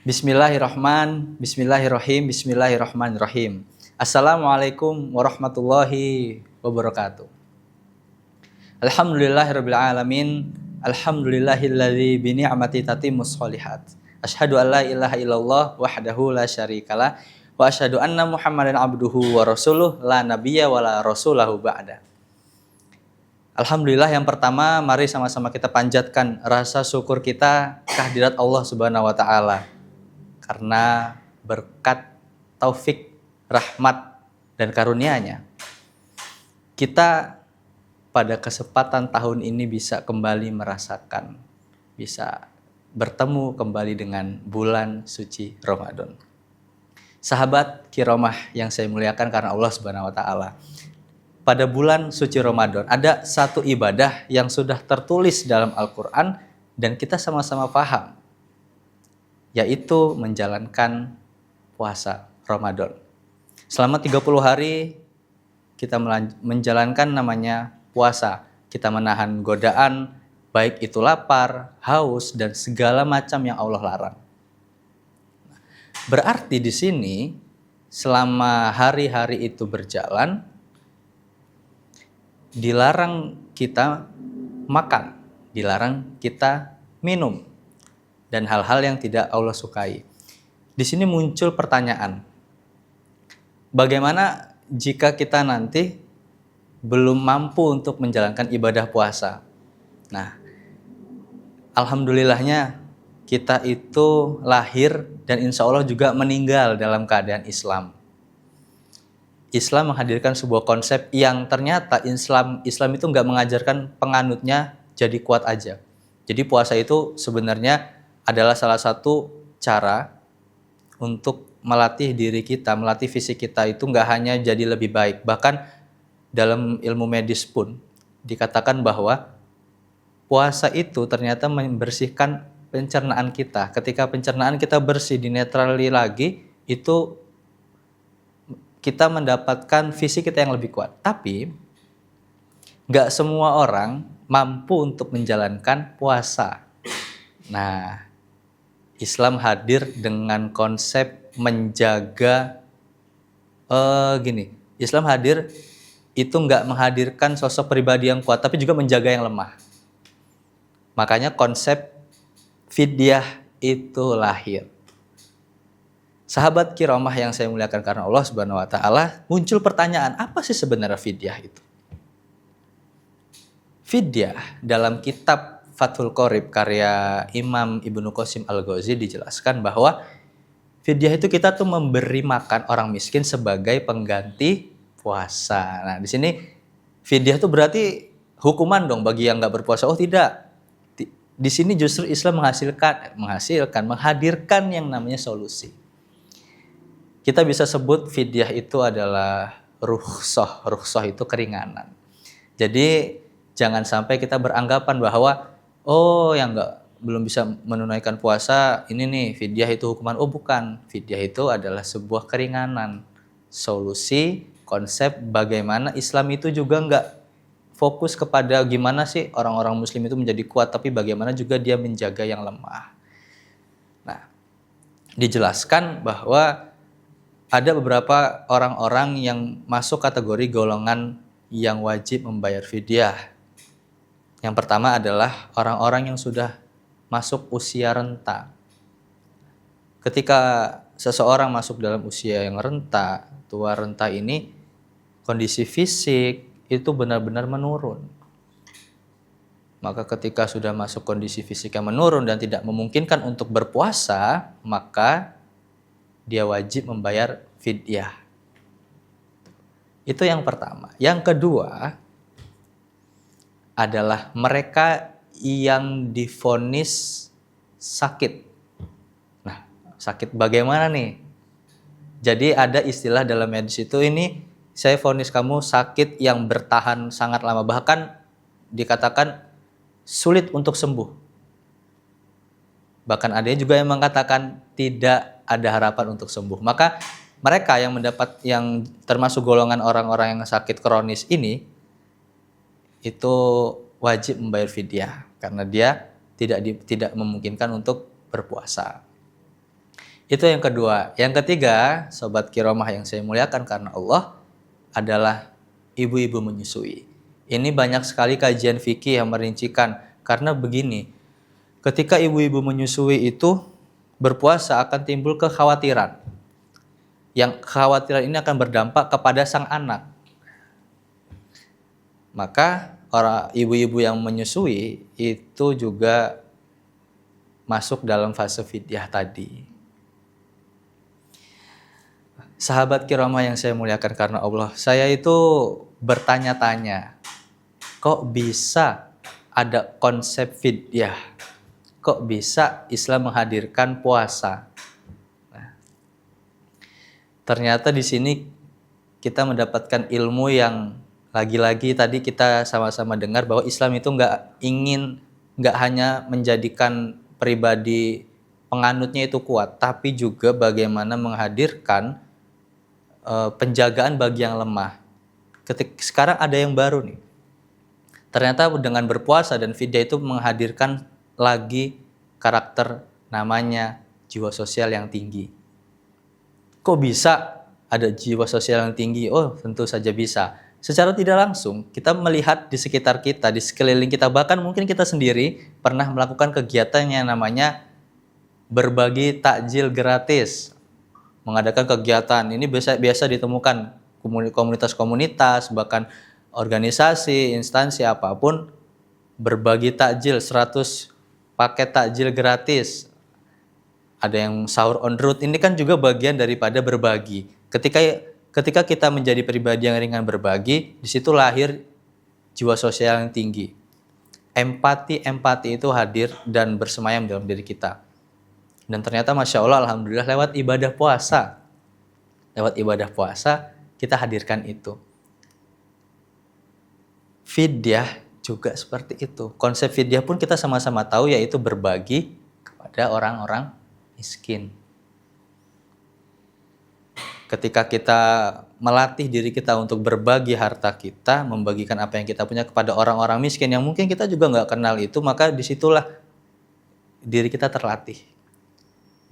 Bismillahirrahmanirrahim. Assalamualaikum warahmatullahi wabarakatuh. Alhamdulillahirabbil alamin. Alhamdulillahilladzi bi ni'mati tatimmus sholihat. Asyhadu an la ilaha illallah wahdahu la syarikalah wa asyhadu anna Muhammadan abduhu wa rasuluh la nabiyya wa la rasulahu ba'da. Alhamdulillah, yang pertama mari sama-sama kita panjatkan rasa syukur kita kehadirat Allah Subhanahu wa taala. Karena berkat taufik, rahmat, dan karunia-Nya, kita pada kesempatan tahun ini bisa kembali merasakan, bisa bertemu kembali dengan bulan suci Ramadan. Sahabat Kiromah yang saya muliakan karena Allah Subhanahu wa taala. Pada bulan suci Ramadan ada satu ibadah yang sudah tertulis dalam Al-Qur'an dan kita sama-sama paham, yaitu menjalankan puasa Ramadan. Selama 30 hari kita menjalankan namanya puasa. Kita menahan godaan, baik itu lapar, haus, dan segala macam yang Allah larang. Berarti di sini selama hari-hari itu berjalan, dilarang kita makan, dilarang kita minum, dan hal-hal yang tidak Allah sukai. Di sini muncul pertanyaan, bagaimana jika kita nanti belum mampu untuk menjalankan ibadah puasa? Nah, alhamdulillahnya kita itu lahir dan insya Allah juga meninggal dalam keadaan Islam. Islam menghadirkan sebuah konsep yang ternyata Islam itu nggak mengajarkan penganutnya jadi kuat aja. Jadi puasa itu sebenarnya adalah salah satu cara untuk melatih diri kita, melatih fisik kita itu nggak hanya jadi lebih baik. Bahkan dalam ilmu medis pun dikatakan bahwa puasa itu ternyata membersihkan pencernaan kita. Ketika pencernaan kita bersih, dinetrali lagi, itu kita mendapatkan fisik kita yang lebih kuat. Tapi nggak semua orang mampu untuk menjalankan puasa. Nah, Islam hadir dengan konsep menjaga Islam hadir itu nggak menghadirkan sosok pribadi yang kuat, tapi juga menjaga yang lemah. Makanya konsep fidyah itu lahir. Sahabat Kiromah yang saya muliakan karena Allah Subhanahu wa taala, muncul pertanyaan, apa sih sebenarnya fidyah itu? Fidyah dalam kitab Fathul Qorib karya Imam Ibnu Qasim Al-Ghazali dijelaskan bahwa fidyah itu kita tuh memberi makan orang miskin sebagai pengganti puasa. Nah, di sini fidyah itu berarti hukuman dong bagi yang nggak berpuasa. Oh tidak. Di sini justru Islam menghadirkan yang namanya solusi. Kita bisa sebut fidyah itu adalah rukhsah. Rukhsah itu keringanan. Jadi jangan sampai kita beranggapan bahwa yang belum bisa menunaikan puasa, ini nih fidyah itu hukuman. Oh bukan, fidyah itu adalah sebuah keringanan, solusi, konsep bagaimana Islam itu juga nggak fokus kepada gimana sih orang-orang muslim itu menjadi kuat, tapi bagaimana juga dia menjaga yang lemah. Nah, dijelaskan bahwa ada beberapa orang-orang yang masuk kategori golongan yang wajib membayar fidyah. Yang pertama adalah orang-orang yang sudah masuk usia renta. Ketika seseorang masuk dalam usia yang renta, tua renta ini, kondisi fisik itu benar-benar menurun. Maka ketika sudah masuk kondisi fisik yang menurun dan tidak memungkinkan untuk berpuasa, maka dia wajib membayar fidyah. Itu yang pertama. Yang kedua adalah mereka yang divonis sakit. Nah, sakit bagaimana nih? Jadi ada istilah dalam medis itu, ini saya vonis kamu sakit yang bertahan sangat lama, bahkan dikatakan sulit untuk sembuh. Bahkan ada juga yang mengatakan tidak ada harapan untuk sembuh. Maka mereka yang termasuk golongan orang-orang yang sakit kronis ini, itu wajib membayar fidyah karena dia tidak memungkinkan untuk berpuasa. Itu yang kedua. Yang ketiga, sobat kiromah yang saya muliakan karena Allah, adalah ibu-ibu menyusui. Ini banyak sekali kajian fikih yang merincikan. Karena begini, ketika ibu-ibu menyusui itu berpuasa akan timbul kekhawatiran. Yang kekhawatiran ini akan berdampak kepada sang anak. Maka orang ibu-ibu yang menyusui itu juga masuk dalam fase fidyah tadi. Sahabat kiramah yang saya muliakan karena Allah, saya itu bertanya-tanya, kok bisa ada konsep fidyah? Kok bisa Islam menghadirkan puasa? Nah, ternyata di sini kita mendapatkan ilmu yang lagi-lagi tadi kita sama-sama dengar bahwa Islam itu nggak hanya menjadikan pribadi penganutnya itu kuat, tapi juga bagaimana menghadirkan penjagaan bagi yang lemah. Sekarang ada yang baru nih. Ternyata dengan berpuasa dan fidyah itu menghadirkan lagi karakter namanya jiwa sosial yang tinggi. Kok bisa ada jiwa sosial yang tinggi? Oh, tentu saja bisa. Secara tidak langsung, kita melihat di sekitar kita, di sekeliling kita, bahkan mungkin kita sendiri pernah melakukan kegiatan yang namanya berbagi takjil gratis. Mengadakan kegiatan ini biasa ditemukan komunitas-komunitas, bahkan organisasi, instansi apapun berbagi takjil 100 paket takjil gratis. Ada yang sahur on road, ini kan juga bagian daripada berbagi. Ketika kita menjadi pribadi yang ringan berbagi, di situ lahir jiwa sosial yang tinggi. Empati itu hadir dan bersemayam dalam diri kita. Dan ternyata Masya Allah, Alhamdulillah lewat ibadah puasa kita hadirkan itu. Fidyah juga seperti itu. Konsep fidyah pun kita sama-sama tahu, yaitu berbagi kepada orang-orang miskin. Ketika kita melatih diri kita untuk berbagi harta kita, membagikan apa yang kita punya kepada orang-orang miskin yang mungkin kita juga nggak kenal itu, maka disitulah diri kita terlatih.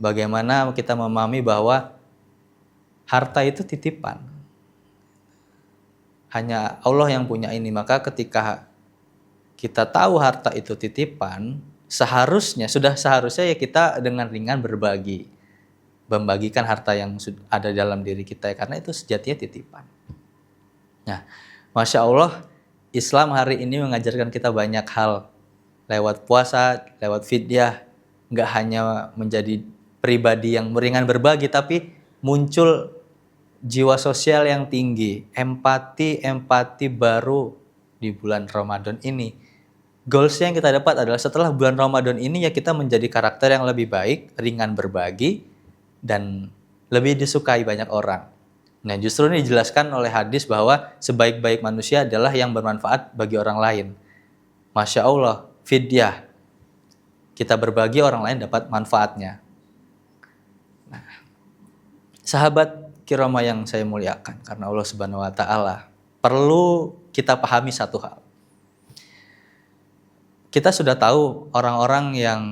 Bagaimana kita memahami bahwa harta itu titipan. Hanya Allah yang punya ini. Maka ketika kita tahu harta itu titipan, seharusnya ya kita dengan ringan berbagi. Membagikan harta yang ada dalam diri kita, karena itu sejatinya titipan. Nah, Masya Allah, Islam hari ini mengajarkan kita banyak hal. Lewat puasa, lewat fidyah, nggak hanya menjadi pribadi yang ringan berbagi, tapi muncul jiwa sosial yang tinggi, empati baru di bulan Ramadan ini. Goals yang kita dapat adalah setelah bulan Ramadan ini ya kita menjadi karakter yang lebih baik, ringan berbagi, dan lebih disukai banyak orang. Nah, justru ini dijelaskan oleh hadis bahwa sebaik-baik manusia adalah yang bermanfaat bagi orang lain. Masya Allah, fidyah. Kita berbagi, orang lain dapat manfaatnya. Nah, sahabat kiromah yang saya muliakan karena Allah Subhanahu wa taala, perlu kita pahami satu hal. Kita sudah tahu orang-orang yang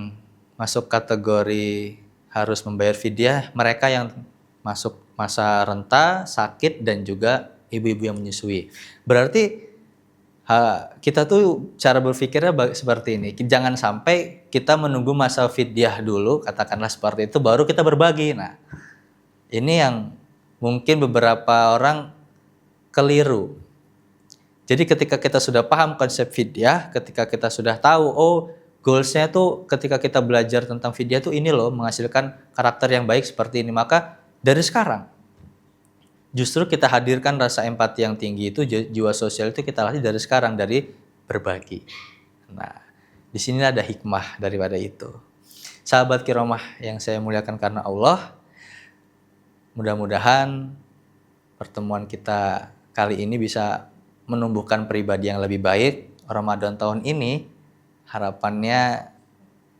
masuk kategori harus membayar fidyah, mereka yang masuk masa renta, sakit, dan juga ibu-ibu yang menyusui. Berarti kita tuh cara berpikirnya seperti ini. Jangan sampai kita menunggu masa fidyah dulu, katakanlah seperti itu, baru kita berbagi. Nah, ini yang mungkin beberapa orang keliru. Jadi ketika kita sudah paham konsep fidyah, ketika kita sudah tahu, oh goalsnya tuh ketika kita belajar tentang fidyah tuh ini loh, menghasilkan karakter yang baik seperti ini. Maka dari sekarang, justru kita hadirkan rasa empati yang tinggi itu, jiwa sosial itu kita latih dari sekarang, dari berbagi. Nah, di sini ada hikmah daripada itu. Sahabat kiromah yang saya muliakan karena Allah, mudah-mudahan pertemuan kita kali ini bisa menumbuhkan pribadi yang lebih baik. Ramadan tahun ini harapannya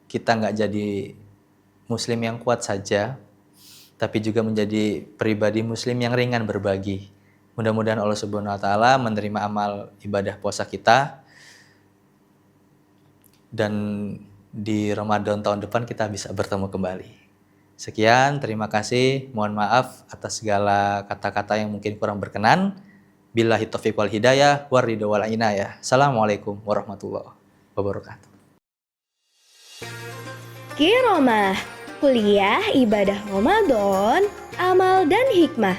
kita nggak jadi muslim yang kuat saja, tapi juga menjadi pribadi muslim yang ringan berbagi. Mudah-mudahan Allah Subhanahu wa taala menerima amal ibadah puasa kita, dan di Ramadan tahun depan kita bisa bertemu kembali. Sekian, terima kasih. Mohon maaf atas segala kata-kata yang mungkin kurang berkenan. Billahi taufiq wal hidayah, waridho wal inayah. Assalamualaikum warahmatullahi wabarakatuh. Kiromah, kuliah ibadah Ramadan, amal dan hikmah.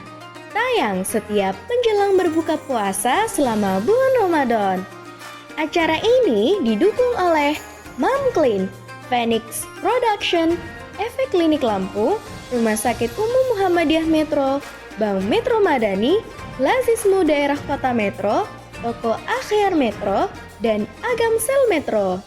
Tayang setiap menjelang berbuka puasa selama bulan Ramadan. Acara ini didukung oleh Mamclean, Phoenix Production, Efek Klinik Lampung, Rumah Sakit Umum Muhammadiyah Metro, Bank Metro Madani, Lazismu Daerah Kota Metro, Toko Akhir Metro, dan Agamsel Metro.